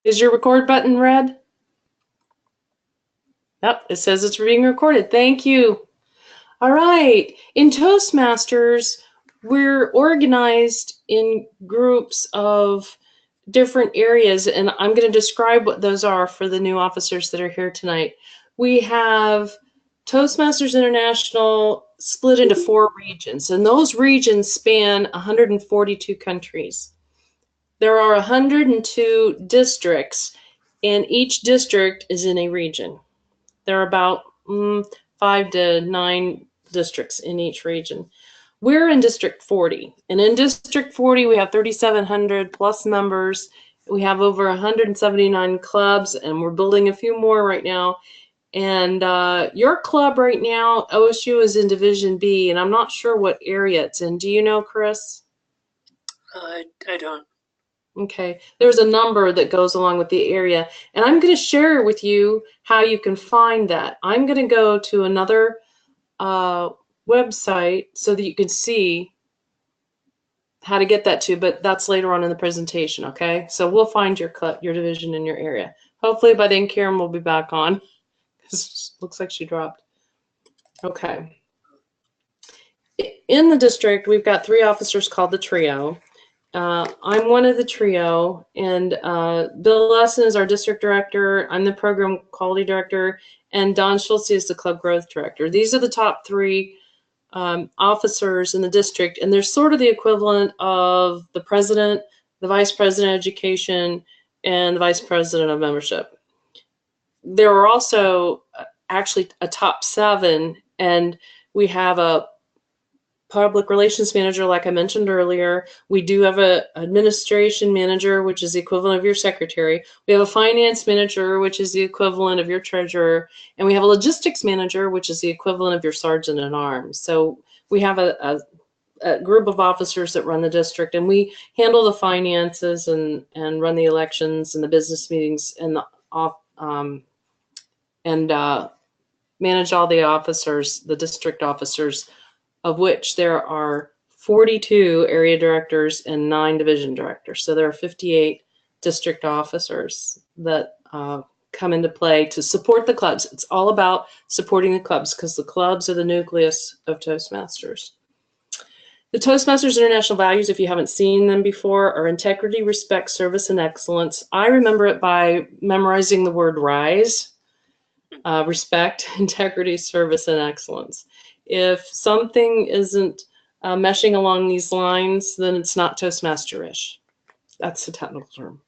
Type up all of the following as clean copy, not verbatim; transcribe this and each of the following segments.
Is your record button red? Yep, it says it's being recorded. Thank you. All right. In Toastmasters, we're organized in groups of different areas, and I'm going to describe what those are for the new officers that are here tonight. We have Toastmasters International split into 4 regions, and those regions span 142 countries. There are 102 districts, and each district is in a region. There are about 5 to 9 districts in each region. We're in District 40, and in District 40 we have 3,700 plus members. We have over 179 clubs, and we're building a few more right now. And your club right now, OSU, is in Division B, and I'm not sure what area it's in. Do you know, Chris? I don't. Okay, there's a number that goes along with the area, and I'm going to share with you how you can find that. I'm going to go to another website so that you can see how to get that to, but that's later on in the presentation, okay? So we'll find your division in your area. Hopefully by then Karen will be back on, because looks like she dropped. Okay. In the district, we've got 3 officers called the trio. I'm one of the trio, and Bill Lesson is our district director. I'm the program quality director, and Don Schultze is the club growth director. These are the top 3 officers in the district, and they're sort of the equivalent of the president, the vice president of education, and the vice president of membership. There are also actually a top 7, and we have a public relations manager, like I mentioned earlier. We do have an administration manager, which is the equivalent of your secretary. We have a finance manager, which is the equivalent of your treasurer. And we have a logistics manager, which is the equivalent of your sergeant at arms. So we have a group of officers that run the district, and we handle the finances and run the elections and the business meetings and manage all the officers, the district officers, of which there are 42 area directors and 9 division directors. So there are 58 district officers that come into play to support the clubs. It's all about supporting the clubs, because the clubs are the nucleus of Toastmasters. The Toastmasters International values, if you haven't seen them before, are integrity, respect, service, and excellence. I remember it by memorizing the word RISE. Respect, integrity, service, and excellence. If something isn't meshing along these lines, then it's not Toastmaster-ish. That's the technical term.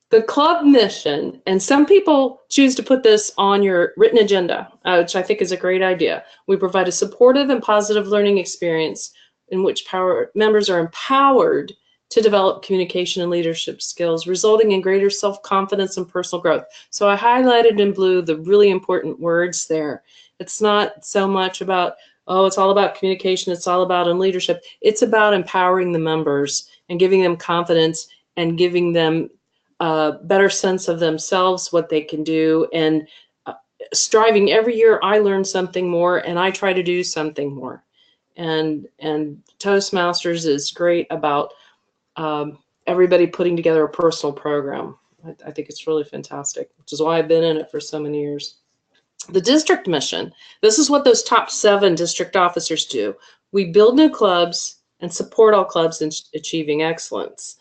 The club mission, and some people choose to put this on your written agenda, which I think is a great idea. We provide a supportive and positive learning experience in which members are empowered to develop communication and leadership skills, resulting in greater self-confidence and personal growth. So I highlighted in blue the really important words there. It's not so much about, oh, it's all about communication, it's all about leadership. It's about empowering the members and giving them confidence and giving them a better sense of themselves, what they can do, and striving. Every year I learn something more, and I try to do something more. And Toastmasters is great about everybody putting together a personal program. I think it's really fantastic, which is why I've been in it for so many years. The district mission, this is what those top 7 district officers do. We build new clubs and support all clubs in achieving excellence.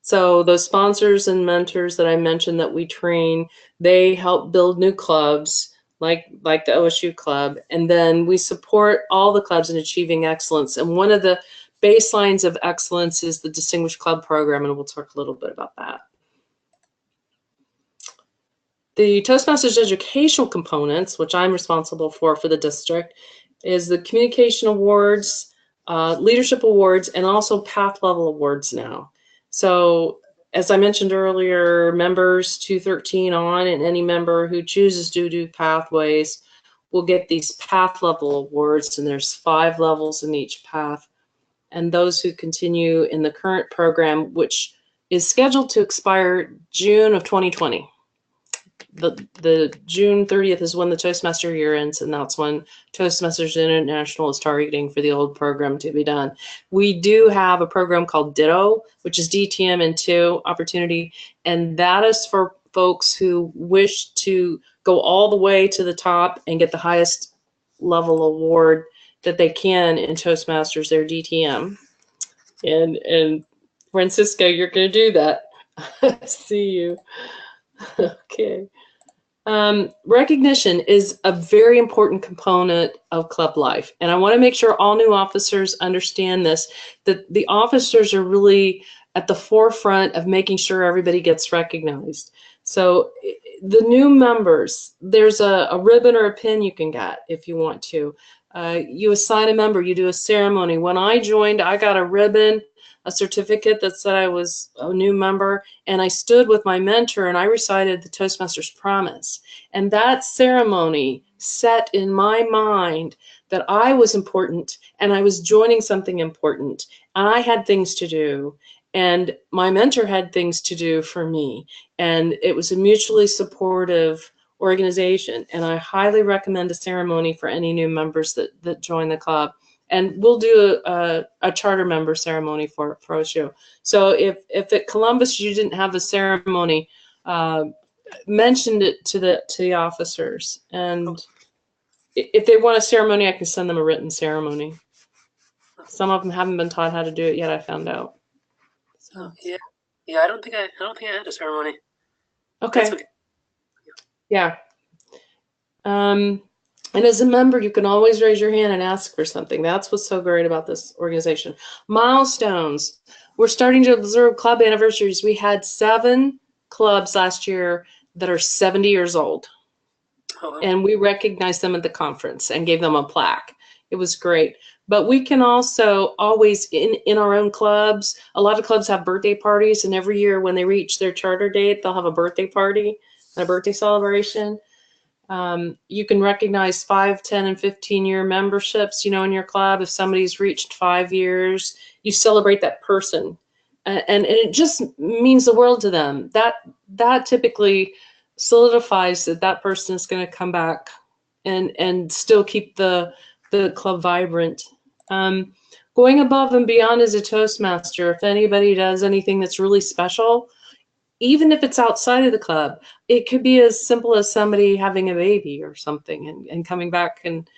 So those sponsors and mentors that I mentioned that we train, they help build new clubs like the OSU club, and then we support all the clubs in achieving excellence. And one of the baselines of excellence is the Distinguished Club Program, and we'll talk a little bit about that. The Toastmasters educational components, which I'm responsible for the district, is the communication awards, leadership awards, and also path level awards now. So as I mentioned earlier, members 213 on, and any member who chooses to do pathways will get these path level awards, and there's 5 levels in each path. And those who continue in the current program, which is scheduled to expire June of 2020. the June 30th is when the Toastmaster year ends, and that's when Toastmasters International is targeting for the old program to be done. We do have a program called Ditto, which is DTM and 2 opportunity, and that is for folks who wish to go all the way to the top and get the highest level award that they can in Toastmasters, their DTM. And Francisco, you're going to do that. See you. Okay. Recognition is a very important component of club life. And I want to make sure all new officers understand this, that the officers are really at the forefront of making sure everybody gets recognized. So the new members, there's a ribbon or a pin you can get if you want to. You assign a member, you do a ceremony. When I joined, I got a ribbon, a certificate that said I was a new member, and I stood with my mentor and I recited the Toastmasters Promise. And that ceremony set in my mind that I was important and I was joining something important, and I had things to do, and my mentor had things to do for me, and it was a mutually supportive organization. And I highly recommend a ceremony for any new members that join the club. And we'll do a charter member ceremony for OSU. So if at Columbus you didn't have a ceremony, mention it to the officers. And if they want a ceremony, I can send them a written ceremony. Some of them haven't been taught how to do it yet, I found out. So. Yeah. I don't think I had a ceremony. Okay. Yeah. And as a member, you can always raise your hand and ask for something. That's what's so great about this organization. Milestones. We're starting to observe club anniversaries. We had 7 clubs last year that are 70 years old. Oh. And we recognized them at the conference and gave them a plaque. It was great. But we can also always, in our own clubs, a lot of clubs have birthday parties, and every year when they reach their charter date, they'll have a birthday party and a birthday celebration. You can recognize 5, 10, and 15-year memberships, in your club. If somebody's reached 5 years, you celebrate that person. And it just means the world to them. That typically solidifies that person is going to come back and still keep the club vibrant. Going above and beyond as a Toastmaster, if anybody does anything that's really special, even if it's outside of the club, it could be as simple as somebody having a baby or something and coming back, and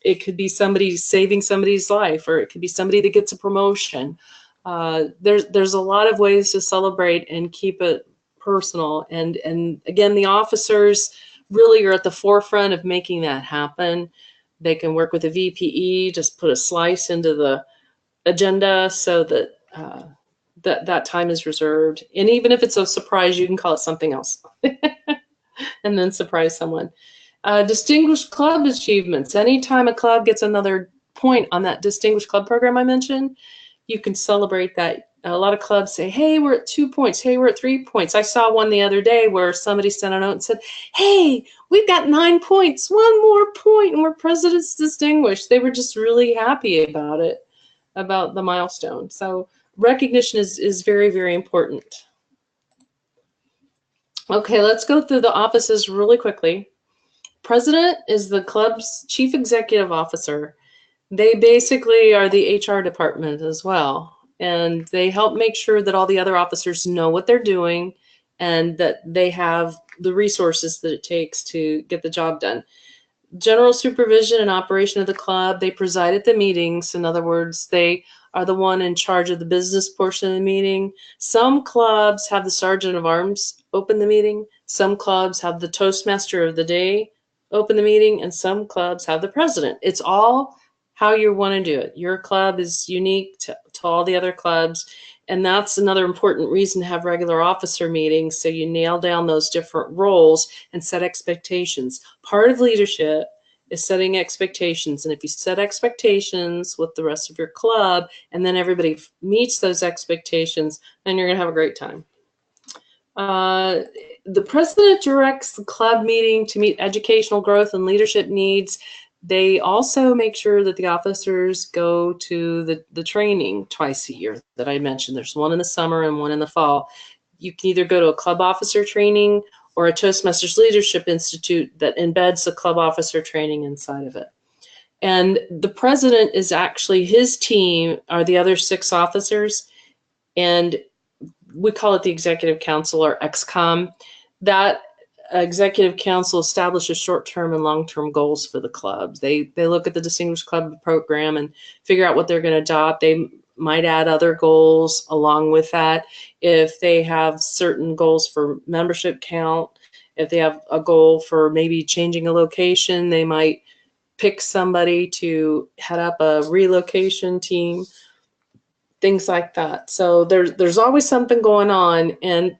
it could be somebody saving somebody's life, or it could be somebody that gets a promotion. There's a lot of ways to celebrate and keep it personal. And again, the officers really are at the forefront of making that happen. They can work with a VPE, just put a slice into the agenda so that that time is reserved. And even if it's a surprise, you can call it something else and then surprise someone. Distinguished club achievements. Anytime a club gets another point on that distinguished club program I mentioned, you can celebrate that. A lot of clubs say, hey, we're at 2 points. Hey, we're at 3 points. I saw one the other day where somebody sent a note and said, hey, we've got 9 points, 1 more point, and we're President's Distinguished. They were just really happy about it, about the milestone. So recognition is very, very important. Okay, let's go through the offices really quickly. President is the club's chief executive officer. They basically are the HR department as well, and they help make sure that all the other officers know what they're doing and that they have the resources that it takes to get the job done. General supervision and operation of the club, they preside at the meetings. In other words, they are the one in charge of the business portion of the meeting. Some clubs have the sergeant of arms open the meeting. Some clubs have the Toastmaster of the day open the meeting, and some clubs have the president. It's all how you want to do it. Your club is unique to all the other clubs, and that's another important reason to have regular officer meetings, so you nail down those different roles and set expectations. Part of leadership is setting expectations, and if you set expectations with the rest of your club and then everybody meets those expectations, then you're going to have a great time. The president directs the club meeting to meet educational growth and leadership needs. They also make sure that the officers go to the training twice a year that I mentioned. There's one in the summer and one in the fall. you can either go to a club officer training or a Toastmasters Leadership Institute that embeds the club officer training inside of it. And the president is actually, his team are the other 6 officers, and we call it the Executive Council, or XCOM. That Executive Council establishes short-term and long-term goals for the clubs. They look at the Distinguished Club program and figure out what they're going to adopt. They might add other goals along with that. If they have certain goals for membership count, if they have a goal for maybe changing a location, they might pick somebody to head up a relocation team, things like that. So there's always something going on, and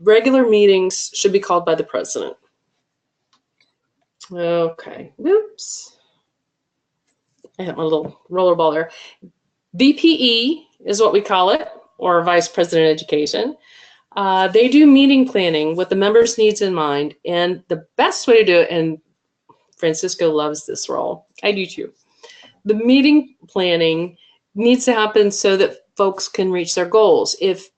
regular meetings should be called by the president. Okay, whoops. I hit my little roller ball there. VPE is what we call it, or Vice President of Education. They do meeting planning with the members' needs in mind, and the best way to do it, and Francisco loves this role, I do too. The meeting planning needs to happen so that folks can reach their goals. If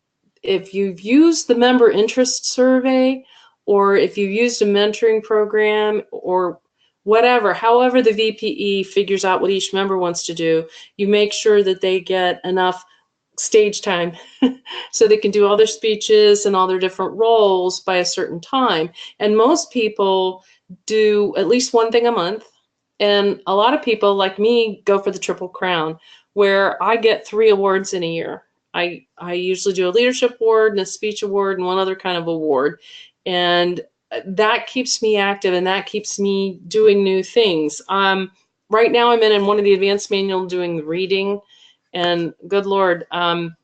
you've used the member interest survey, or if you've used a mentoring program, or whatever, however the VPE figures out what each member wants to do, you make sure that they get enough stage time so they can do all their speeches and all their different roles by a certain time. And most people do at least one thing a month. And a lot of people, like me, go for the Triple Crown, where I get 3 awards in a year. I usually do a leadership award and a speech award and one other kind of award. And that keeps me active, and that keeps me doing new things. Right now I'm in one of the advanced manual doing the reading, and good Lord, I'm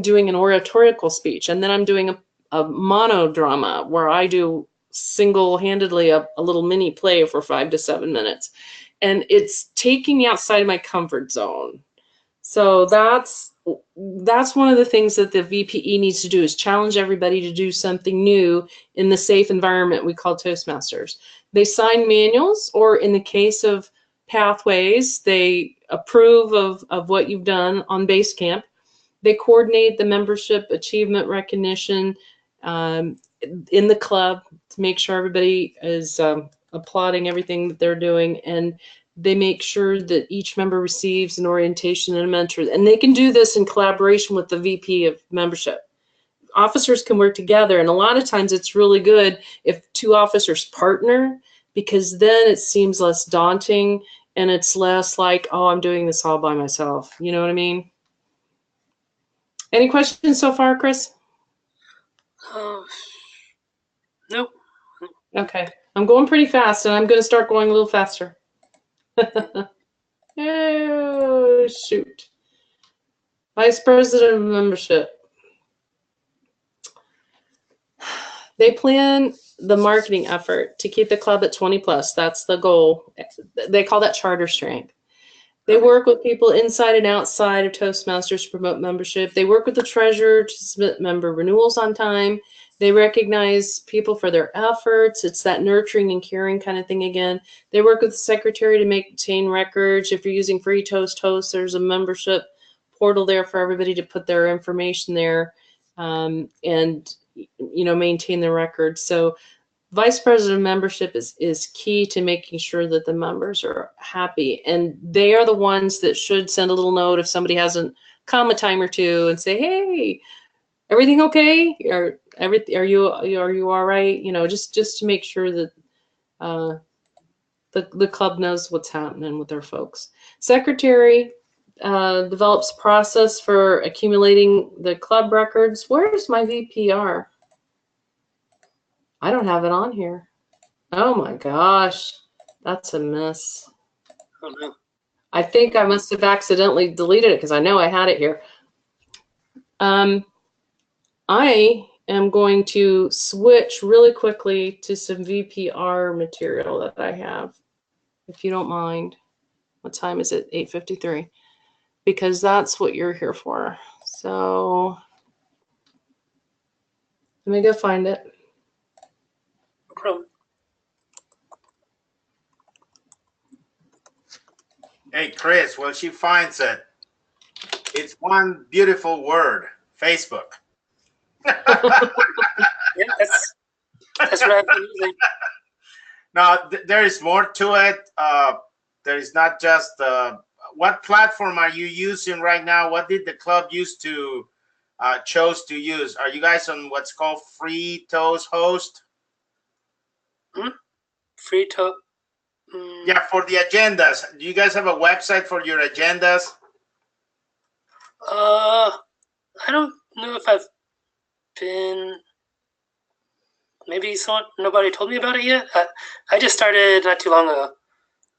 doing an oratorical speech, and then I'm doing a monodrama where I do single-handedly a little mini play for 5 to 7 minutes. And it's taking me outside of my comfort zone. So that's one of the things that the VPE needs to do, is challenge everybody to do something new in the safe environment we call Toastmasters. They sign manuals, or in the case of Pathways, they approve of what you've done on Basecamp. They coordinate the membership achievement recognition in the club to make sure everybody is applauding everything that they're doing, and they make sure that each member receives an orientation and a mentor. And they can do this in collaboration with the VP of membership. Officers can work together, and a lot of times it's really good if 2 officers partner, because then it seems less daunting and it's less like, oh, I'm doing this all by myself. You know what I mean? Any questions so far, Chris? Nope. Okay, I'm going pretty fast, and I'm going to start going a little faster. Oh, shoot. Vice President of Membership. They plan the marketing effort to keep the club at 20 plus. That's the goal. They call that charter strength. They work with people inside and outside of Toastmasters to promote membership. They work with the treasurer to submit member renewals on time. They recognize people for their efforts. It's that nurturing and caring kind of thing again. They work with the secretary to maintain records. If you're using Free Toast, there's a membership portal there for everybody to put their information there and maintain the records. So Vice President of Membership is key to making sure that the members are happy, and they are the ones that should send a little note if somebody hasn't come a time or two and say, hey, everything okay? Are you all right? Just to make sure that the club knows what's happening with their folks. Secretary develops process for accumulating the club records. Where's my VPR? I don't have it on here. Oh my gosh, that's a mess. Oh no. I think I must have accidentally deleted it, because I know I had it here. I am going to switch really quickly to some VPR material that I have, if you don't mind. What time is it? 8:53. Because that's what you're here for. So let me go find it. No problem. Hey, Chris, well, she finds it. It's one beautiful word, Facebook. Yeah, that's what I've been using. No, there is more to it. There is not just what platform are you using right now? What did the club use to chose to use? Are you guys on what's called Free Toast Host? Free to. Yeah, for the agendas. Do you guys have a website for your agendas? I don't know if I've been. Maybe nobody told me about it yet. I just started not too long ago.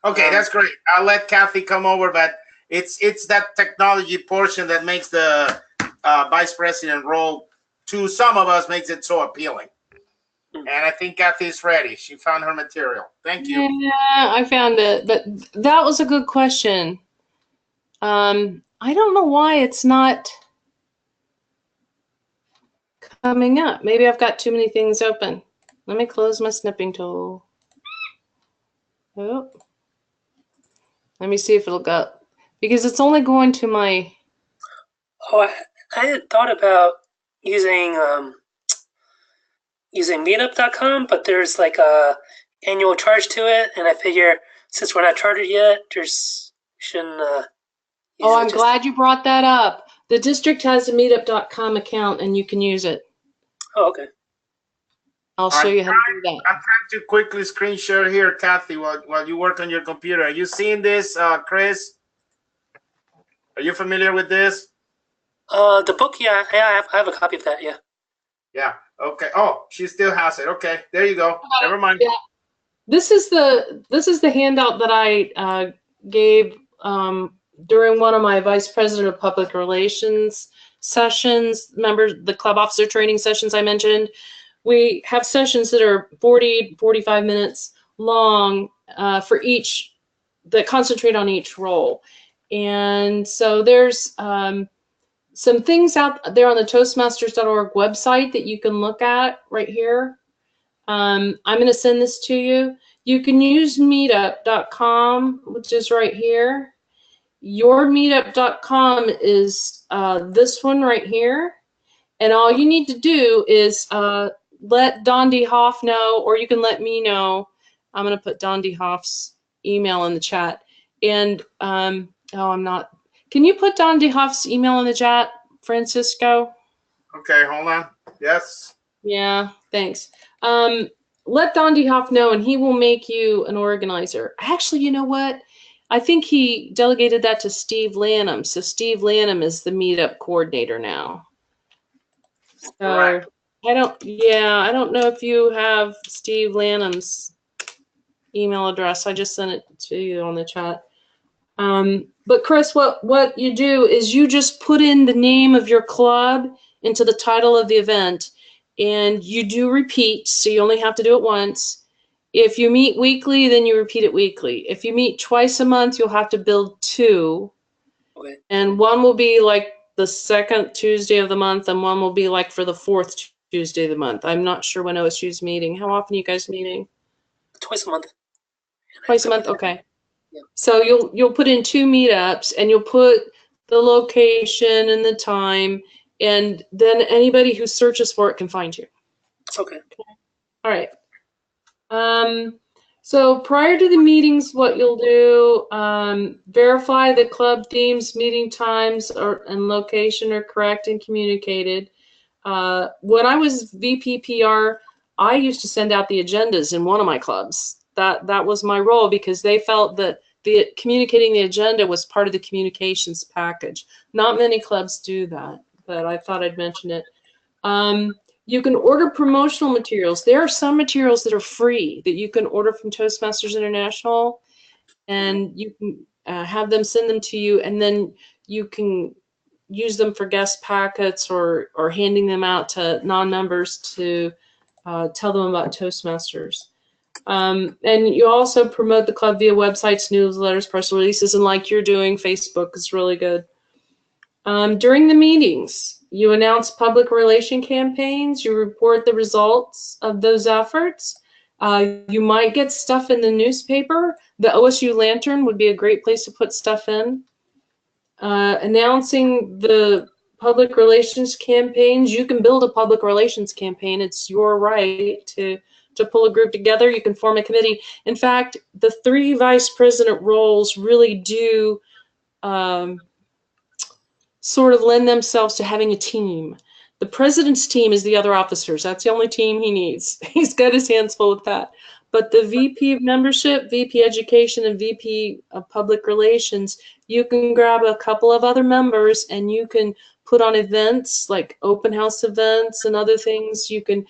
Okay, that's great. I'll let Kathy come over, but it's that technology portion that makes the vice president role, to some of us, makes it so appealing. And I think Kathy's ready. She found her material. Thank you. Yeah, I found it, but that was a good question. I don't know why it's not coming up. Maybe I've got too many things open. Let me close my snipping tool. Oh. Let me see if it'll go, because it's only going to my. Oh, I had thought about using Meetup.com, but there's like a annual charge to it, and I figure since we're not chartered yet, shouldn't. Oh, I'm glad you brought that up. The district has a Meetup.com account, and you can use it. Oh, okay. I'll show you how to do that. I'm trying to quickly screen share here, Kathy, while you work on your computer. Are you seeing this, Chris? Are you familiar with this? The book, yeah, I have a copy of that, yeah. Yeah. Okay. Oh, she still has it. Okay. There you go. Never mind. Yeah. This is the handout that I gave during one of my vice president of public relations sessions. Remember the club officer training sessions I mentioned? We have sessions that are 40, 45 minutes long for each, that concentrate on each role. And so there's some things out there on the Toastmasters.org website that you can look at right here. I'm going to send this to you. You can use meetup.com, which is right here. Your meetup.com is this one right here. And all you need to do is let Don D. Hoff know, or you can let me know. I'm going to put Don D. Hoff's email in the chat. And, oh, I'm not. Can you put Don D. Hoff's email in the chat, Francisco? Okay, hold on. Yes. Yeah, thanks. Let Don D. Hoff know, and he will make you an organizer. Actually, you know what? I think he delegated that to Steve Lanham. So Steve Lanham is the meetup coordinator now. So Right. I don't know if you have Steve Lanham's email address. I just sent it to you on the chat. But Chris, what you do is you just put in the name of your club into the title of the event, and you do repeat, so you only have to do it once. If you meet weekly, then you repeat it weekly. If you meet twice a month, you'll have to build 2. Okay. And one will be like the second Tuesday of the month, and one will be like for the 4th Tuesday of the month. I'm not sure when OSU's meeting. How often are you guys meeting? Twice a month. Twice a month? Okay. Yeah. So you'll put in 2 meetups, and you'll put the location and the time, and then anybody who searches for it can find you. Okay. All right. So prior to the meetings, what you'll do, verify the club themes, meeting times, and location are correct and communicated. When I was VPPR, I used to send out the agendas in one of my clubs. That was my role, because they felt that communicating the agenda was part of the communications package. Not many clubs do that, but I thought I'd mention it. You can order promotional materials. There are some materials that are free that you can order from Toastmasters International, and you can have them send them to you, and then you can use them for guest packets or handing them out to non-members to tell them about Toastmasters. And you also promote the club via websites, newsletters, press releases, and like you're doing, Facebook is really good. During the meetings, you announce public relation campaigns. You report the results of those efforts. You might get stuff in the newspaper. The OSU Lantern would be a great place to put stuff in. Announcing the public relations campaigns. You can build a public relations campaign. It's your right to pull a group together. You can form a committee. In fact, the 3 vice president roles really do sort of lend themselves to having a team. The president's team is the other officers. That's the only team he needs. He's got his hands full with that. But the VP of membership, VP education, and VP of public relations, you can grab a couple of other members and you can put on events like open house events and other things. You can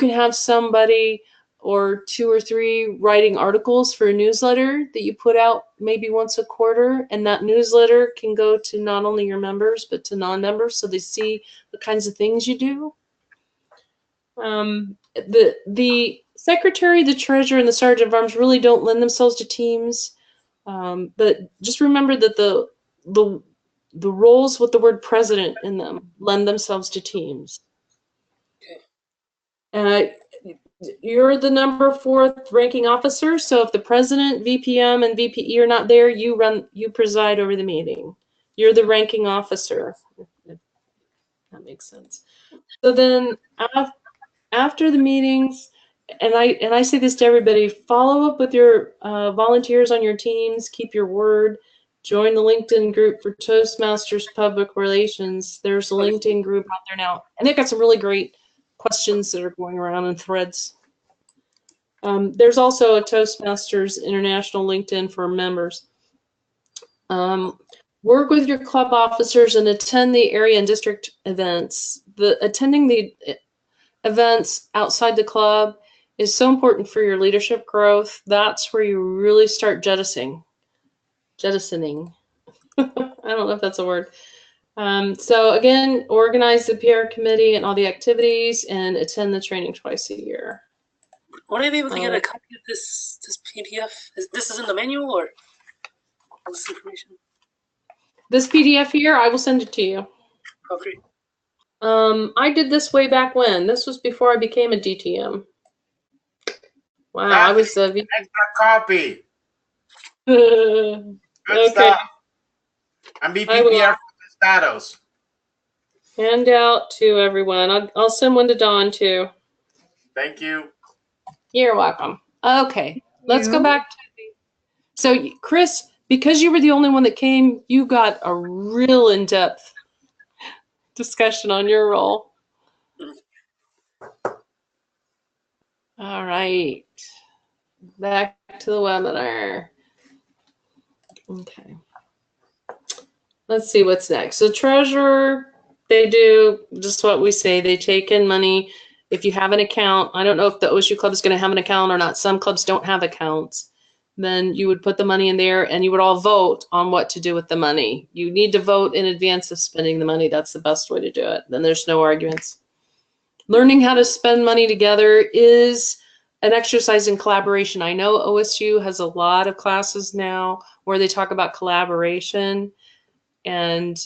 have somebody or 2 or 3 writing articles for a newsletter that you put out maybe once a quarter, and that newsletter can go to not only your members but to non-members, so they see the kinds of things you do. The secretary, the treasurer, and the sergeant of arms really don't lend themselves to teams, but just remember that the roles with the word president in them lend themselves to teams. You're the number 4th ranking officer, so if the president, VPM, and VPE are not there, you preside over the meeting. You're the ranking officer. If that makes sense. So then after the meetings, and I say this to everybody, follow up with your volunteers on your teams, keep your word, join the LinkedIn group for Toastmasters Public Relations. There's a LinkedIn group out there now, and they've got some really great questions that are going around in threads. There's also a Toastmasters International LinkedIn for members. Work with your club officers and attend the area and district events. Attending the events outside the club is so important for your leadership growth. That's where you really start jettisoning. I don't know if that's a word. So again, organize the PR committee and all the activities and attend the training twice a year. Would I be able to get a copy of this PDF? This is in the manual, or all this information? This PDF here, I will send it to you. Okay. I did this way back when. This was before I became a DTM. Wow, I was a extra copy. Good Good stuff. And be PPR for the status. Hand out to everyone. I'll send one to Dawn too. Thank you. You're welcome. Okay, let's go back to so Chris, because you were the only one that came, you got a real in-depth discussion on your role. All right, back to the webinar. Okay, let's see what's next. So treasurer, they do just what we say. They take in money. If you have an account, I don't know if the OSU club is going to have an account or not. Some clubs don't have accounts. Then you would put the money in there and you would all vote on what to do with the money. You need to vote in advance of spending the money. That's the best way to do it. Then there's no arguments. Learning how to spend money together is an exercise in collaboration. I know OSU has a lot of classes now where they talk about collaboration, and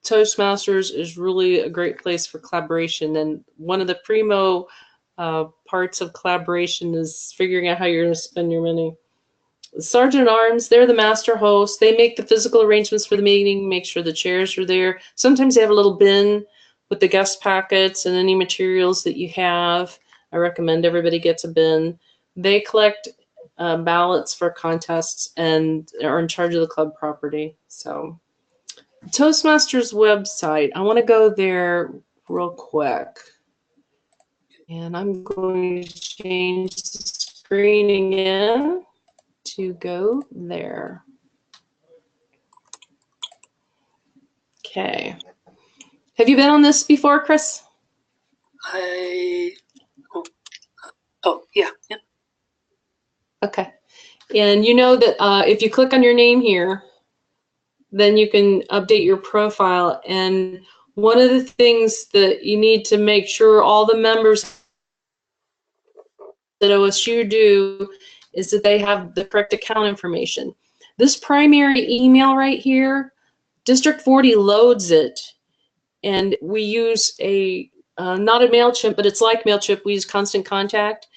Toastmasters is really a great place for collaboration. And one of the primo parts of collaboration is figuring out how you're going to spend your money. The Sergeant at Arms, they're the master host. They make the physical arrangements for the meeting, make sure the chairs are there. Sometimes they have a little bin with the guest packets and any materials that you have. I recommend everybody gets a bin. They collect ballots for contests and are in charge of the club property. So Toastmasters website, I want to go there real quick. And I'm going to change the screen again to go there. Okay. Have you been on this before, Chris? Oh, yeah. Okay. And you know that if you click on your name here, then you can update your profile. And one of the things that you need to make sure all the members that OSU do is that they have the correct account information. This primary email right here, District 40 loads it, and we use a not a MailChimp, but it's like MailChimp. We use Constant Contact,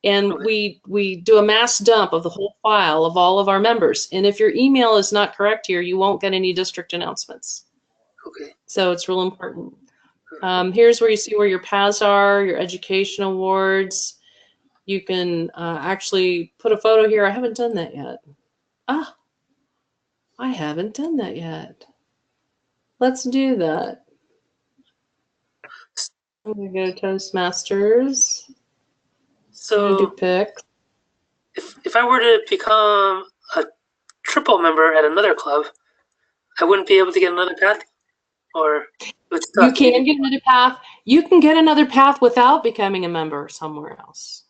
and we do a mass dump of the whole file of all of our members. And if your email is not correct here, you won't get any district announcements. Okay. So it's real important. Here's where you see where your paths are, your education awards. You can actually put a photo here. I haven't done that yet. I haven't done that yet. Let's do that. I'm going to go to Toastmasters. I'm going to do So pick. if I were to become a triple member at another club, I wouldn't be able to get another path, or it's You can get another path. You can get another path without becoming a member somewhere else.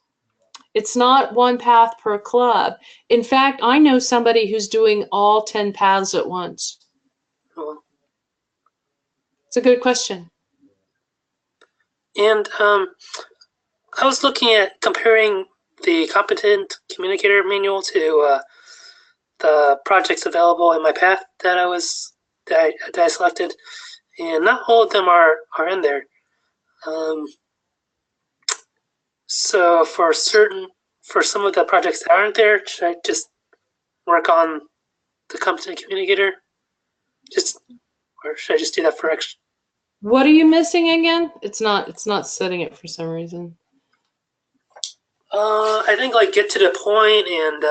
It's not one path per club. In fact, I know somebody who's doing all 10 paths at once. Well, It's a good question. and I was looking at comparing the competent communicator manual to the projects available in my path that I selected, and not all of them are in there. So for some of the projects that aren't there, should I just work on the competent communicator? Or should I just do that for extra? What are you missing again? It's not setting it for some reason. I think like get to the point and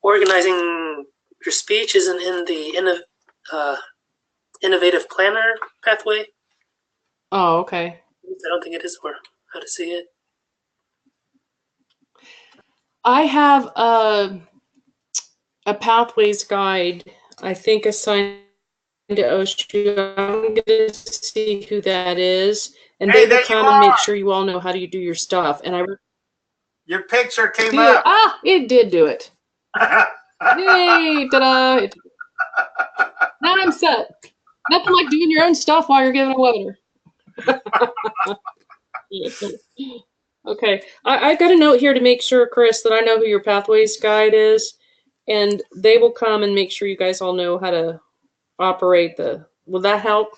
organizing your speech isn't in the innovative planner pathway. Oh, okay. I don't think it is, or how to see it. I have a pathways guide, I think assigned to OSU. I'm going to see who that is, and Hey, they will there you come and make are. sure you all know how to do your stuff. And Your picture came do up. it did do it. Yay! Ta-da! Now I'm set. Nothing like doing your own stuff while you're giving a webinar. Okay, I got a note here to make sure, Chris, that I know who your pathways guide is, and they will come and make sure you guys all know how to operate the. Will that help?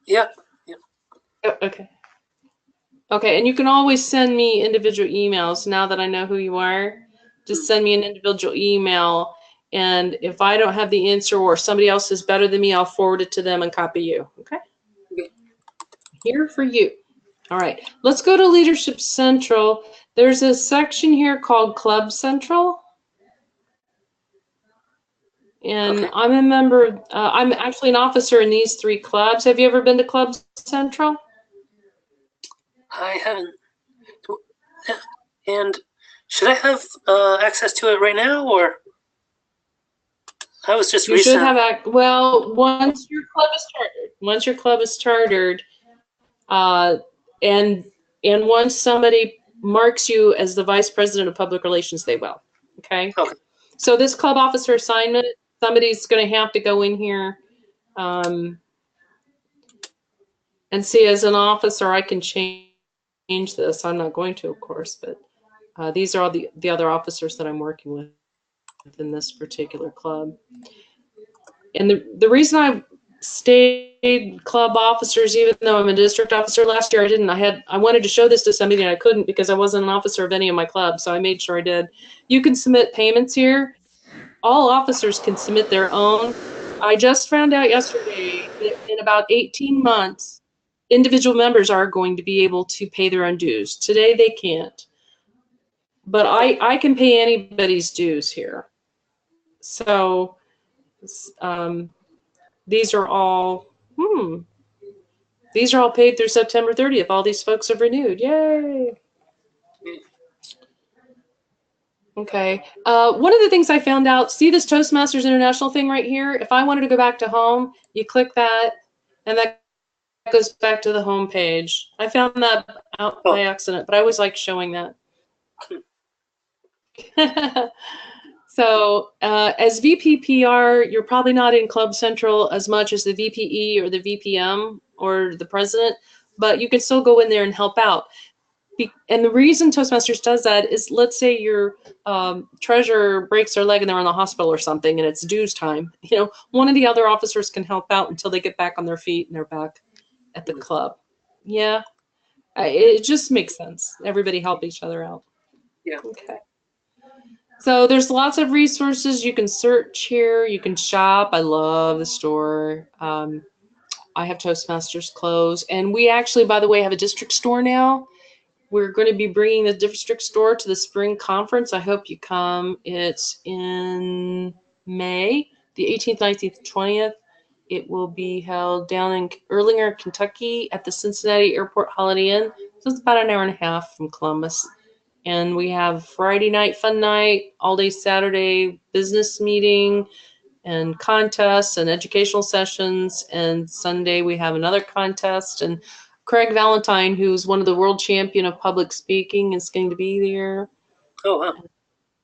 Yeah. Oh, okay. Okay, and you can always send me individual emails now that I know who you are. Just send me an individual email, and if I don't have the answer or somebody else is better than me, I'll forward it to them and copy you. Okay? Here for you. All right, let's go to Leadership Central. There's a section here called Club Central. And Okay. I'm a member, I'm actually an officer in these 3 clubs. Have you ever been to Club Central? I haven't. And should I have access to it right now, or I was just You recent? should have, well, once your club is chartered, and once somebody marks you as the vice president of public relations, they will. Okay. Okay. So this club officer assignment, somebody's going to have to go in here and see, as an officer, I can change this. I'm not going to, of course, but these are all the other officers that I'm working with in this particular club. And the reason I stayed club officers, even though I'm a district officer, last year I wanted to show this to somebody and I couldn't because I wasn't an officer of any of my clubs, so I made sure I did. You can submit payments here. All officers can submit their own. I just found out yesterday that in about 18 months, individual members are going to be able to pay their own dues. Today they can't. But I can pay anybody's dues here. So these are all paid through September 30th. All these folks have renewed. Yay! Okay. One of the things I found out, see this Toastmasters International thing right here? If I wanted to go back to home, you click that, and that goes back to the home page. I found that out by accident, but I always like showing that. So as VPPR, you're probably not in Club Central as much as the VPE or the VPM or the president, but you can still go in there and help out. And the reason Toastmasters does that is, let's say your treasurer breaks their leg and they're in the hospital or something and it's dues time. You know, one of the other officers can help out until they get back on their feet and they're back at the club. Yeah, it just makes sense. Everybody help each other out. Yeah. Okay. So there's lots of resources. You can search here. You can shop. I love the store. I have Toastmasters clothes. And we actually, by the way, have a district store now. We're going to be bringing the district store to the spring conference. I hope you come. It's in May, the 18th, 19th, 20th. It will be held down in Erlanger, Kentucky at the Cincinnati Airport Holiday Inn. So it's about an hour and a half from Columbus. And we have Friday night fun night, all day Saturday business meeting and contests and educational sessions. And Sunday we have another contest. And Craig Valentine, who's one of the world champion of public speaking, is going to be there. Oh, wow.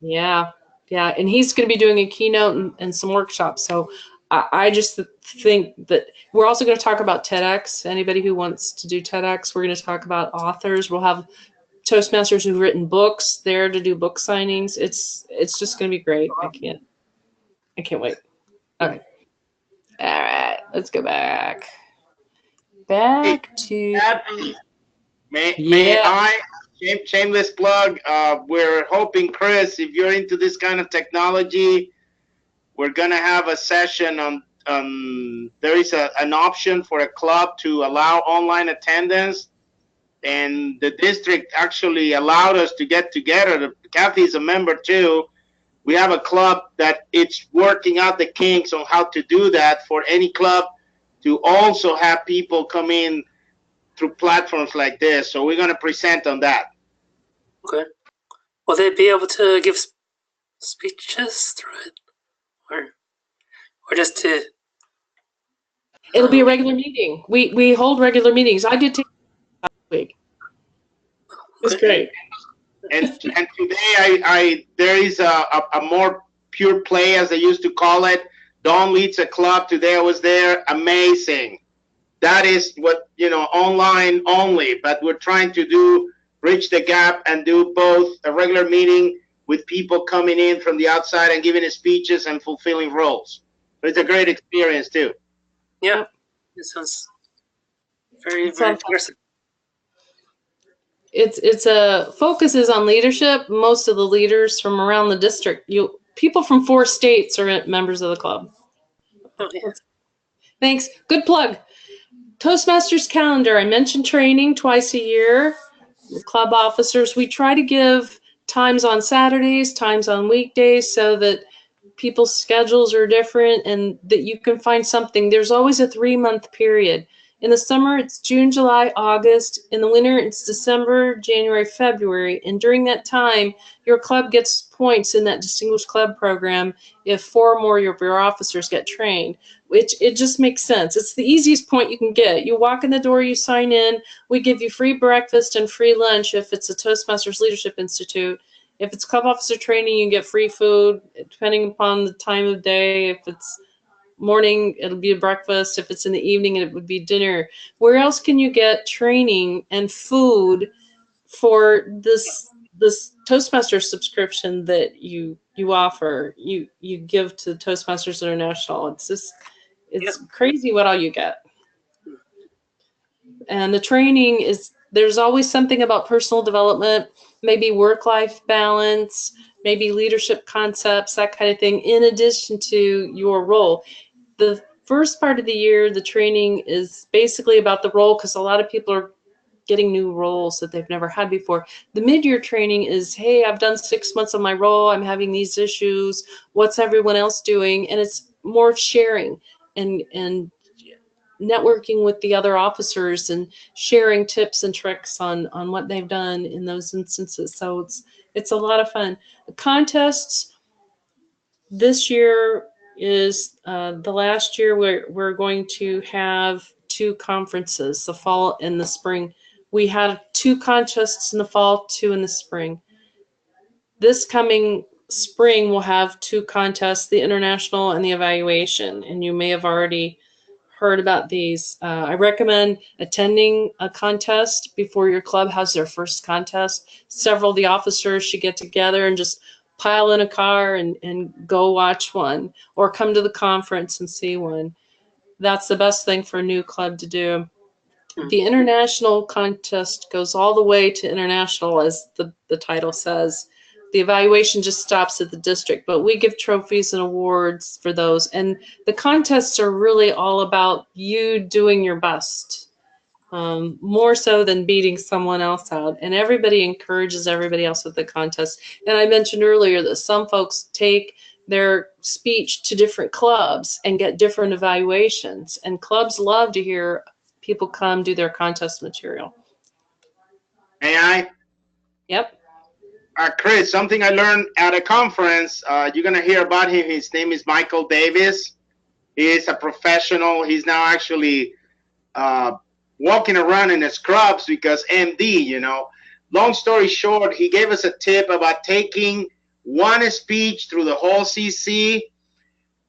Yeah, yeah. And he's going to be doing a keynote and some workshops. So I just think that we're also going to talk about TEDx. Anybody who wants to do TEDx, we're going to talk about authors. We'll have Toastmasters who've written books there to do book signings. It's just going to be great. I can't wait. Okay. All right. Let's go back. Back to May I, shameless plug, we're hoping, Chris, if you're into this kind of technology, we're going to have a session on there is an option for a club to allow online attendance. And the district actually allowed us to get together. Kathy is a member too. We have a club that it's working out the kinks on how to do that for any club to also have people come in through platforms like this. So we're going to present on that. Okay. Will they be able to give speeches through it? Or just to... It'll be a regular meeting. We hold regular meetings. I did take last week. It's great. And today there is a more pure play, as they used to call it. Dawn leads a club. Today I was there. Amazing. That is what, online only, but we're trying to bridge the gap and do both a regular meeting with people coming in from the outside and giving speeches and fulfilling roles. So it's a great experience too. Yeah, it sounds very impressive. It's a focus is on leadership. Most of the leaders from around the district, people from 4 states are members of the club. Oh, yeah. Thanks. Good plug. Toastmasters calendar. I mentioned training twice a year. Club officers, we try to give times on Saturdays, times on weekdays, so that people's schedules are different and that you can find something. There's always a 3-month period. In the summer, it's June, July, August. In the winter, it's December, January, February. And during that time, your club gets points in that Distinguished Club program if 4 or more of your officers get trained, which it just makes sense. It's the easiest point you can get. You walk in the door, you sign in. We give you free breakfast and free lunch if it's a Toastmasters Leadership Institute. If it's club officer training, you get free food, depending upon the time of day. If it's morning, it'll be a breakfast. If it's in the evening, it would be dinner. Where else can you get training and food for this Toastmasters subscription that you offer? You give to Toastmasters International. It's crazy what all you get. And the training is, there's always something about personal development, maybe work-life balance, maybe leadership concepts, that kind of thing, in addition to your role. The first part of the year, the training is basically about the role, because a lot of people are getting new roles that they've never had before. The mid-year training is, hey, I've done 6 months of my role, I'm having these issues, what's everyone else doing? And it's more sharing and networking with the other officers and sharing tips and tricks on what they've done in those instances. So it's a lot of fun. The contests this year is the last year we're going to have 2 conferences, the fall and the spring. We had 2 contests in the fall, 2 in the spring. This coming spring we'll have 2 contests, the international and the evaluation, and you may have already heard about these. I recommend attending a contest before your club has their first contest. Several of the officers should get together and just pile in a car and go watch one, or come to the conference and see one. That's the best thing for a new club to do. The international contest goes all the way to international, as the title says. The evaluation just stops at the district, but we give trophies and awards for those. And the contests are really all about you doing your best, more so than beating someone else out. And everybody encourages everybody else with the contest. And I mentioned earlier that some folks take their speech to different clubs and get different evaluations. And clubs love to hear people come do their contest material. May I? Yep. Chris, something I learned at a conference, you're going to hear about him. His name is Michael Davis. He is a professional. He's now actually walking around in his scrubs because MD, you know. Long story short, he gave us a tip about taking one speech through the whole CC.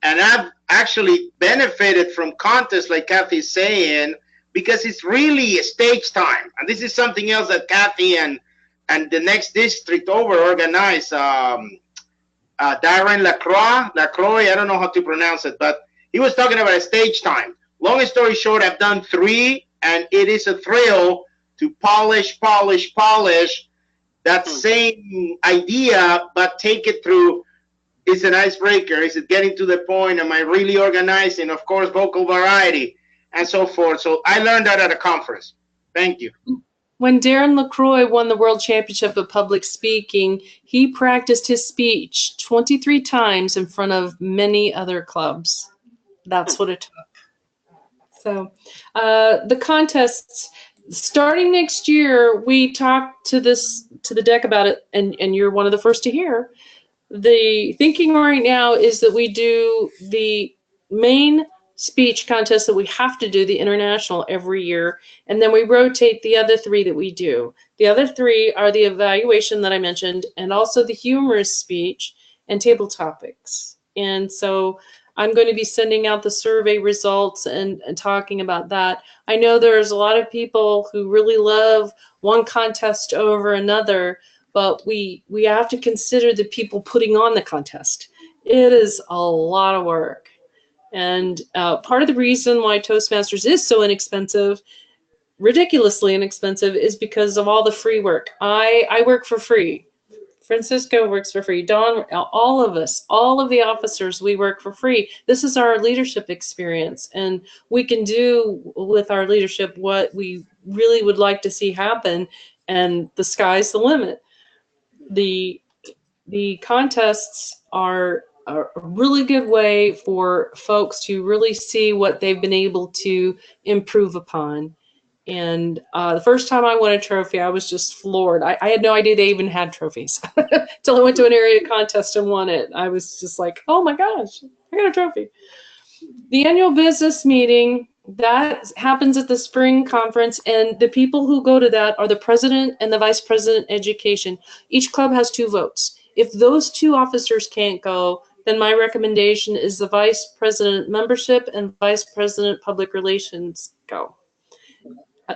And I've actually benefited from contests like Kathy's saying, because it's really a stage time. And this is something else that Kathy and the next district over organized. Darren Lacroix, I don't know how to pronounce it, but he was talking about a stage time. Long story short, I've done 3, and it is a thrill to polish that same idea, but take it through. It's an icebreaker. Is it getting to the point? Am I really organizing? Of course, vocal variety and so forth. So I learned that at a conference. Thank you. When Darren LaCroix won the World Championship of Public Speaking, he practiced his speech 23 times in front of many other clubs. That's what it took. So the contests, starting next year, we talked to the deck about it, and you're one of the first to hear. The thinking right now is that we do the main speech contest that we have to do, the international, every year, and then we rotate the other 3 that we do. The other 3 are the evaluation that I mentioned, and also the humorous speech and table topics. And so I'm going to be sending out the survey results and talking about that. I know there's a lot of people who really love one contest over another, but we have to consider the people putting on the contest. It is a lot of work. And part of the reason why Toastmasters is so inexpensive, ridiculously inexpensive, is because of all the free work. I work for free. Francisco works for free. Don, all of us, all of the officers, we work for free. This is our leadership experience, and we can do with our leadership what we really would like to see happen, and the sky's the limit. The contests are a really good way for folks to really see what they've been able to improve upon. And the first time I won a trophy, I was just floored. I had no idea they even had trophies until I went to an area contest and won it. I was just like, oh my gosh, I got a trophy. The annual business meeting, that happens at the spring conference, and the people who go to that are the president and the vice president education. Each club has 2 votes. If those 2 officers can't go, then my recommendation is the vice president membership and vice president public relations go.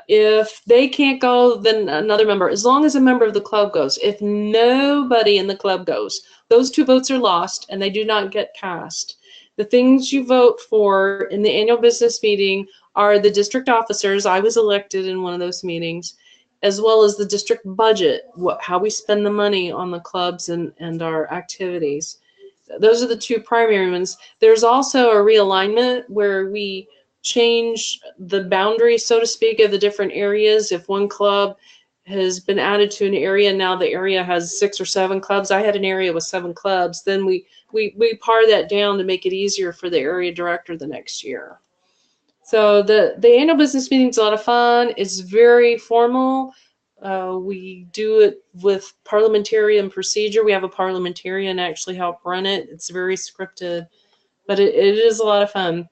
If they can't go, then another member, as long as a member of the club goes. If nobody in the club goes, those 2 votes are lost and they do not get cast. The things you vote for in the annual business meeting are the district officers. I was elected in one of those meetings, as well as the district budget, how we spend the money on the clubs and our activities. Those are the 2 primary ones. There's also a realignment where we change the boundary, so to speak, of the different areas. If one club has been added to an area, now the area has 6 or 7 clubs. I had an area with 7 clubs. Then we par that down to make it easier for the area director the next year. So the annual business meeting is a lot of fun. It's very formal. We do it with parliamentarian procedure. We have a parliamentarian actually help run it. It's very scripted, but it is a lot of fun.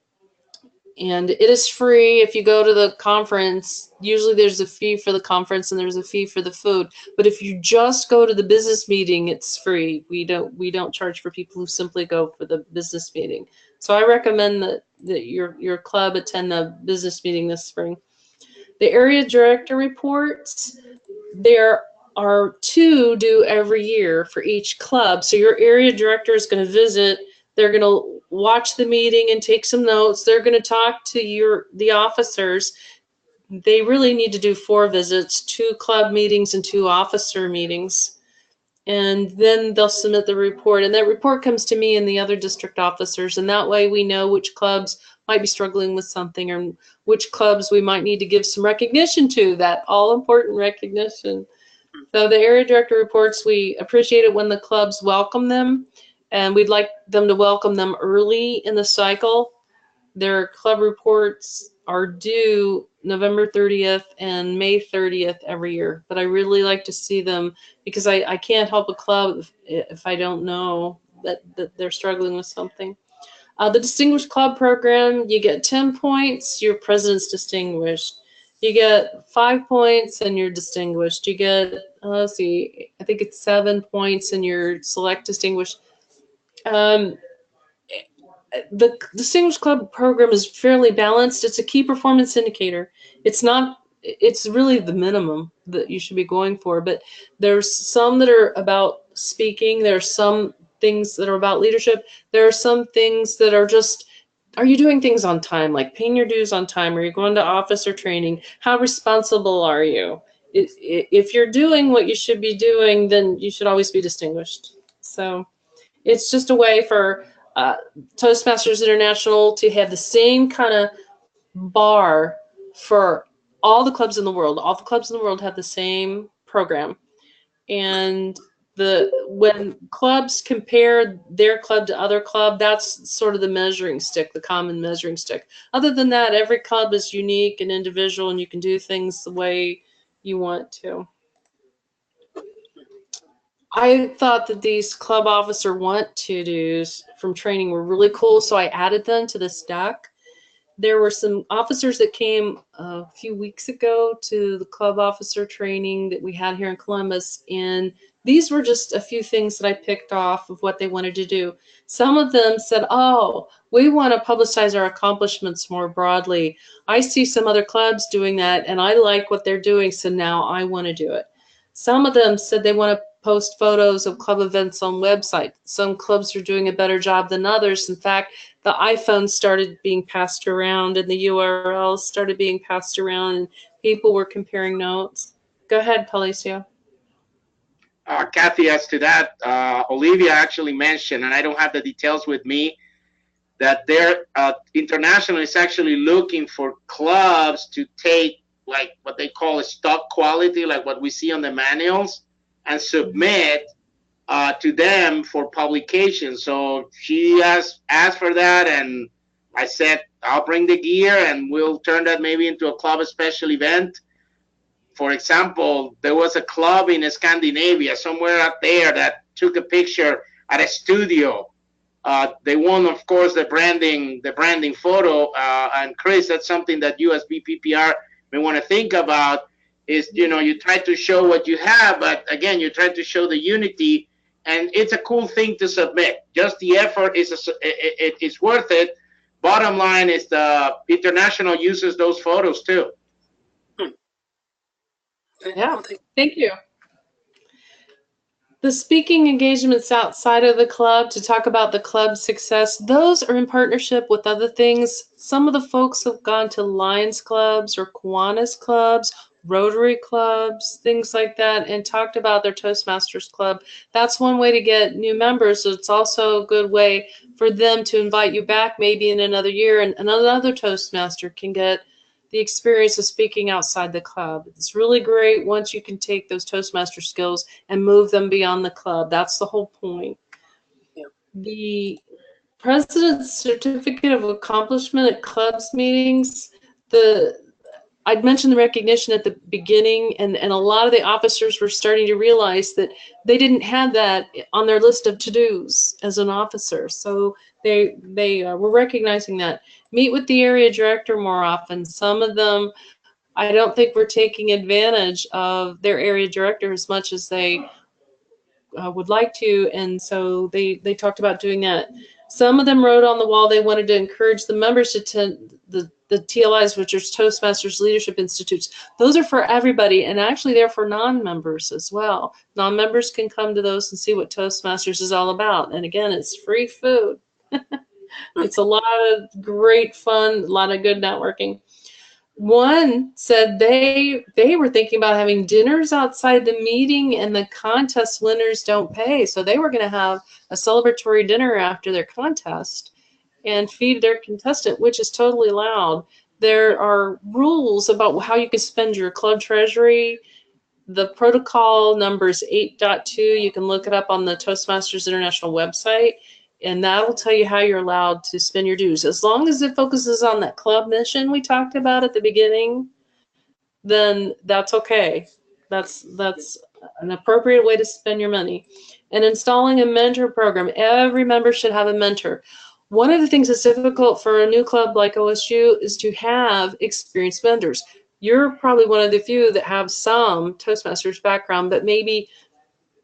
And it is free if you go to the conference. Usually there's a fee for the conference and there's a fee for the food. But if you just go to the business meeting, it's free. We don't charge for people who simply go for the business meeting. So I recommend that your club attend the business meeting this spring. The area director reports, there are 2 due every year for each club. So your area director is going to visit. They're going to watch the meeting and take some notes. They're going to talk to the officers. They really need to do 4 visits, 2 club meetings and 2 officer meetings. and then they'll submit the report, and that report comes to me and the other district officers, and that way we know which clubs might be struggling with something, or which clubs we might need to give some recognition to, that all-important recognition. So the area director reports, we appreciate it when the clubs welcome them, and we'd like them to welcome them early in the cycle. Their club reports are due November 30th and May 30th every year, but I really like to see them because I can't help a club if I don't know that they're struggling with something. The Distinguished Club Program, you get 10 points, your president's distinguished. You get 5 points and you're distinguished. You get, let's see, I think it's 7 points and you're select distinguished. The Distinguished Club Program is fairly balanced. It's a key performance indicator. It's not, it's really the minimum that you should be going for, but there's some that are about speaking. There's some things that are about leadership. There are some things that are just, are you doing things on time, like paying your dues on time? Are you going to officer training? How responsible are you? If you're doing what you should be doing, then you should always be distinguished. So it's just a way for Toastmasters International to have the same kind of bar for all the clubs in the world. All the clubs in the world have the same program. And when clubs compare their club to other club, that's sort of the measuring stick, the common measuring stick. Other than that, every club is unique and individual, and you can do things the way you want to. I thought that these club officer want-to-dos from training were really cool, so I added them to this deck. There were some officers that came a few weeks ago to the club officer training that we had here in Columbus, and these were just a few things that I picked off of what they wanted to do. Some of them said, oh, we want to publicize our accomplishments more broadly. I see some other clubs doing that, and I like what they're doing, so now I want to do it. Some of them said they want to post photos of club events on websites. Some clubs are doing a better job than others. In fact, the iPhone started being passed around and the URLs started being passed around and people were comparing notes. Go ahead, Palacio. Kathy, as to that, Olivia actually mentioned, and I don't have the details with me, that they're international is actually looking for clubs to take like what they call a stock quality, like what we see on the manuals, and submit to them for publication. So she asked for that, and I said, I'll bring the gear and we'll turn that maybe into a club special event. For example, there was a club in Scandinavia, somewhere out there, that took a picture at a studio. They won, of course, the branding photo. And Chris, that's something that you as BPPR may want to think about. Is, you know, you try to show what you have, but again, you try to show the unity, and it's a cool thing to submit. Just the effort is worth it. Bottom line is the international uses those photos too. Yeah, thank you. The speaking engagements outside of the club to talk about the club's success, those are in partnership with other things. Some of the folks have gone to Lions clubs or Kiwanis clubs, Rotary clubs, things like that, and talked about their Toastmasters club. That's one way to get new members. So it's also a good way for them to invite you back maybe in another year, and another Toastmaster can get the experience of speaking outside the club. It's really great once you can take those Toastmaster skills and move them beyond the club. That's the whole point. Yeah. The President's Certificate of Accomplishment at clubs meetings, I'd mentioned the recognition at the beginning, and a lot of the officers were starting to realize that they didn't have that on their list of to-dos as an officer. So they were recognizing that. Meet with the area director more often. Some of them, I don't think were taking advantage of their area director as much as they would like to, and so they talked about doing that. Some of them wrote on the wall they wanted to encourage the members to attend the TLIs, which are Toastmasters Leadership Institutes. Those are for everybody, and actually they're for non-members as well. Non-members can come to those and see what Toastmasters is all about. And again, it's free food. It's a lot of great fun, a lot of good networking. one said they were thinking about having dinners outside the meeting, and the contest winners don't pay. So they were going to have a celebratory dinner after their contest and feed their contestant, which is totally allowed. There are rules about how you can spend your club treasury. The protocol number is 8.2. You can look it up on the Toastmasters International website, and that'll tell you how you're allowed to spend your dues. As long as it focuses on that club mission we talked about at the beginning, then that's okay. That's an appropriate way to spend your money. And installing a mentor program. Every member should have a mentor. One of the things that's difficult for a new club like OSU is to have experienced vendors. You're probably one of the few that have some Toastmasters background, but maybe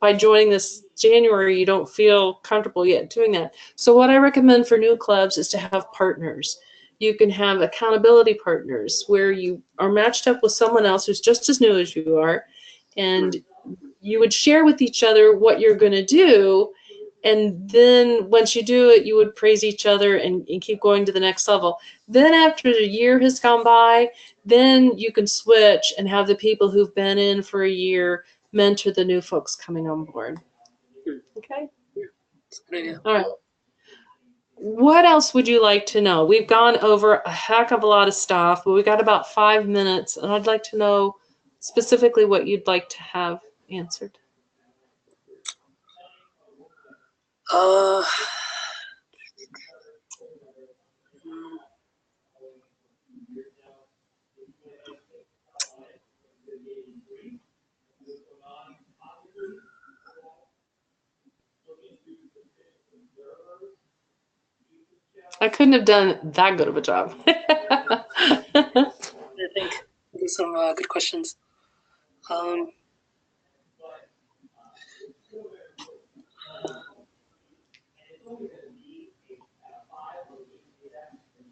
by joining this January, you don't feel comfortable yet doing that. So what I recommend for new clubs is to have partners. You can have accountability partners where you are matched up with someone else who's just as new as you are, and you would share with each other what you're going to do. And then once you do it, you would praise each other and keep going to the next level. Then after a year has gone by, then you can switch and have the people who've been in for a year mentor the new folks coming on board. Okay? That's a good idea. All right. What else would you like to know? We've gone over a heck of a lot of stuff, but we got about 5 minutes, and I'd like to know specifically what you'd like to have answered. I couldn't have done that good of a job. I think these are some good questions.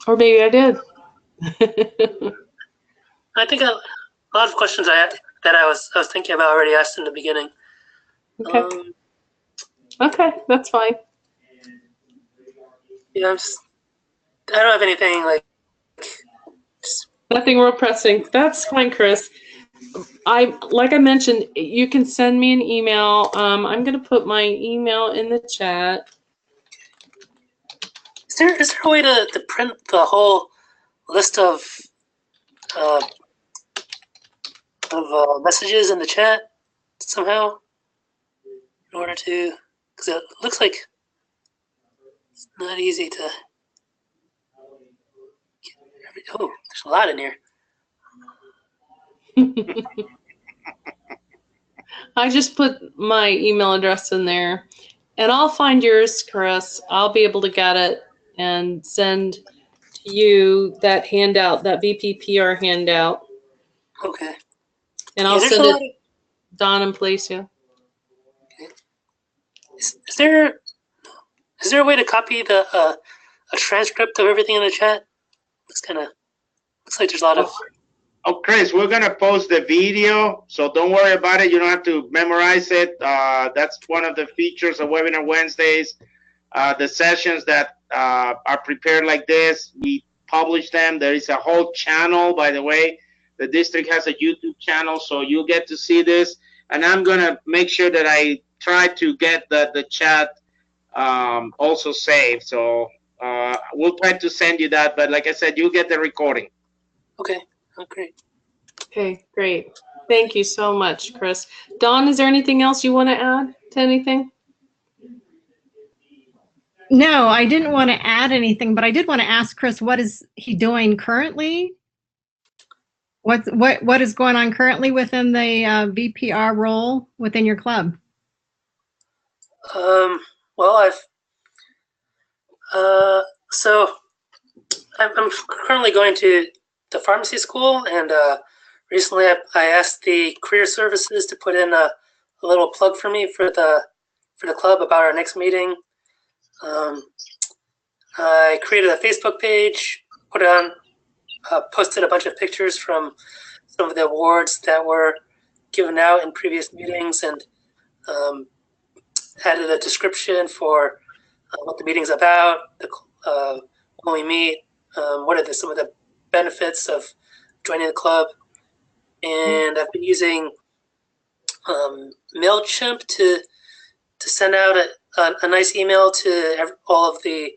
Or maybe I did. I think a lot of questions that I was thinking about already asked in the beginning. Okay. Okay, that's fine. Yeah, I don't have anything like. Nothing real pressing. That's fine, Chris. Like I mentioned, you can send me an email. I'm going to put my email in the chat. Is there a way to print the whole list of messages in the chat somehow in order to, because it looks like it's not easy to get oh, there's a lot in here. I just put my email address in there, and I'll find yours, Chris. I'll be able to get it and send to you that handout, that VPPR handout. Okay. And I'll send it to Don and Palacio. Okay. Is there a way to copy the a transcript of everything in the chat? Looks like there's a lot of. Oh, Chris, we're gonna post the video, so don't worry about it. You don't have to memorize it. That's one of the features of Webinar Wednesdays. The sessions that are prepared like this, we publish them. There is a whole channel, by the way. The district has a YouTube channel, so you'll get to see this. And I'm gonna make sure that I try to get the chat also saved. So we'll try to send you that. But like I said, you'll get the recording. Okay. Oh, great. Okay, great. Thank you so much, Chris. Dawn, is there anything else you want to add to anything? No, I didn't want to add anything, but I did want to ask Chris, what is he doing currently? What is going on currently within the VPR role within your club? Well, so I'm currently going to the pharmacy school, and recently I asked the career services to put in a little plug for me for the club about our next meeting. I created a Facebook page, put it on, posted a bunch of pictures from some of the awards that were given out in previous meetings, and added a description for what the meeting's about, when we meet, what are some of the benefits of joining the club, and I've been using MailChimp to send out a nice email to all of the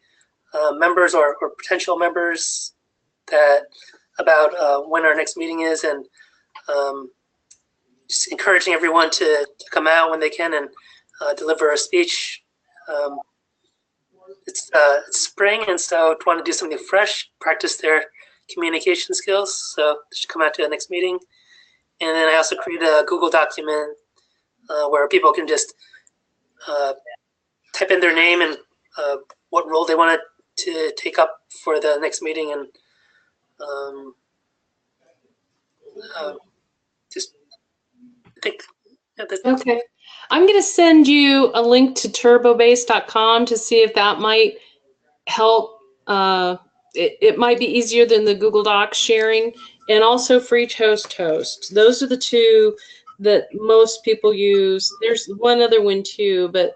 members or potential members about when our next meeting is, and just encouraging everyone to come out when they can and deliver a speech. It's spring, and so want to do something fresh, practice their communication skills. So they should come out to the next meeting. And then I also created a Google document where people can just type in their name and what role they wanted to take up for the next meeting, and just I think that's Okay. I'm going to send you a link to turbobase.com to see if that might help. It might be easier than the Google Docs sharing, and also Free Toast. Those are the two that most people use. There's one other one too, but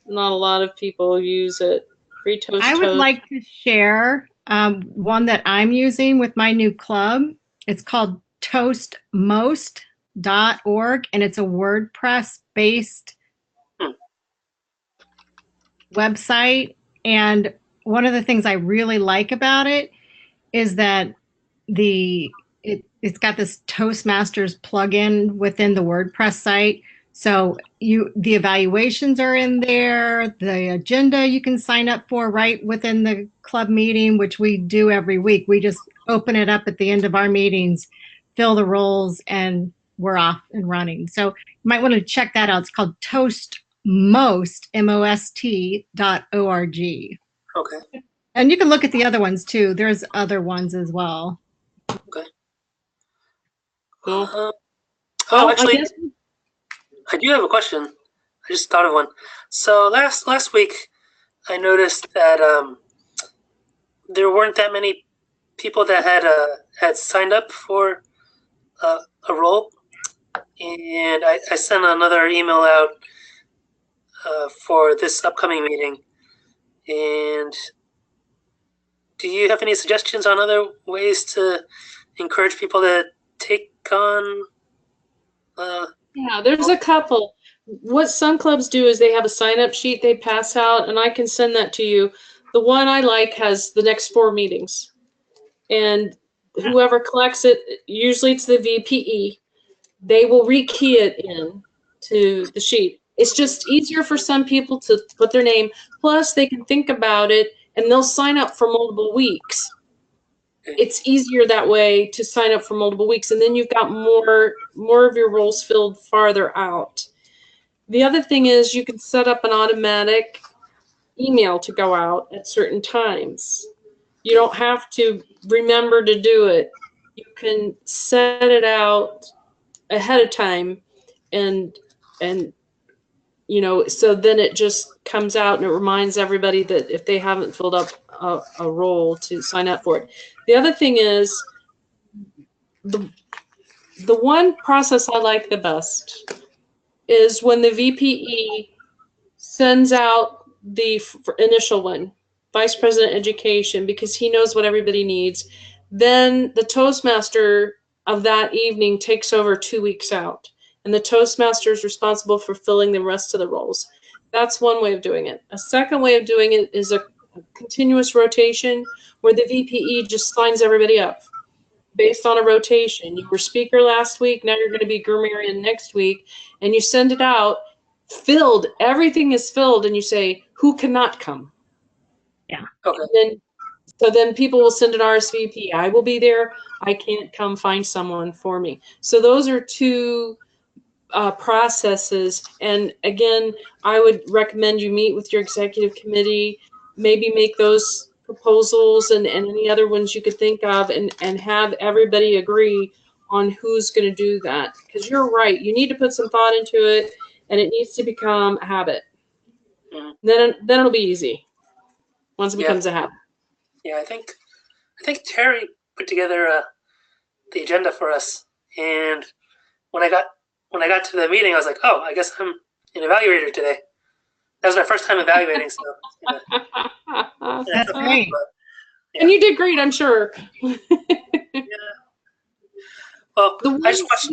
not a lot of people use it. Free Toast. I would like to share one that I'm using with my new club. It's called Toastmasters.org, and it's a WordPress-based website. And one of the things I really like about it is that it's got this Toastmasters plugin within the WordPress site. So the evaluations are in there, the agenda you can sign up for right within the club meeting, which we do every week. We just open it up at the end of our meetings, fill the roles, and we're off and running. So you might want to check that out. It's called Toastmasters.org. okay. And you can look at the other ones too. There's other ones as well. Okay. Cool. Actually, I do have a question. I just thought of one. So last week, I noticed that there weren't that many people that had signed up for a role, and I sent another email out for this upcoming meeting. And do you have any suggestions on other ways to encourage people to take on? Yeah, there's a couple. What some clubs do is they have a sign-up sheet they pass out, and I can send that to you. The one I like has the next 4 meetings. And whoever collects it, usually it's the VPE, they will rekey it in to the sheet. It's just easier for some people to put their name. Plus, they can think about it, and they'll sign up for multiple weeks. It's easier that way to sign up for multiple weeks, and then you've got more of your roles filled farther out. The other thing is you can set up an automatic email to go out at certain times. You don't have to remember to do it. You can set it out ahead of time, and so then it just comes out and it reminds everybody that if they haven't filled up a role to sign up for it. The other thing is the one process I like the best is when the VPE sends out the initial one, Vice President Education, because he knows what everybody needs. Then the Toastmaster of that evening takes over 2 weeks out, and the Toastmaster is responsible for filling the rest of the roles. That's one way of doing it. A second way of doing it is a continuous rotation where the VPE just signs everybody up based on a rotation. You were speaker last week, now you're going to be grammarian next week, and you send it out filled. Everything is filled, and you say, who cannot come? Yeah. Okay. So then people will send an RSVP. I will be there. I can't come, find someone for me. So those are 2 processes. And again, I would recommend you meet with your executive committee, maybe make those proposals and any other ones you could think of, and have everybody agree on who's going to do that. Because you're right. You need to put some thought into it, and it needs to become a habit. Mm-hmm. Then it'll be easy once it becomes a habit. Yeah, I think Terry put together the agenda for us, and when I got to the meeting, I was like, oh, I guess I'm an evaluator today. That was my first time evaluating, so That's great. But, yeah. And you did great, I'm sure. Yeah. Well, The I just watched.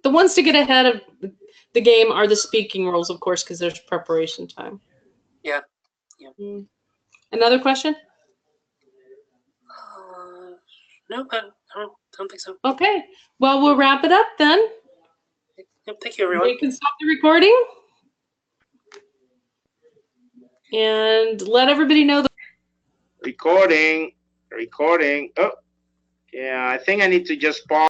ones to get ahead of the game are the speaking roles, of course, because there's preparation time. Yeah. Another question? No, I don't think so. Okay. Well, we'll wrap it up then. Yep, thank you, everyone. You can stop the recording and let everybody know. Recording. Oh, yeah, I think I need to just pause.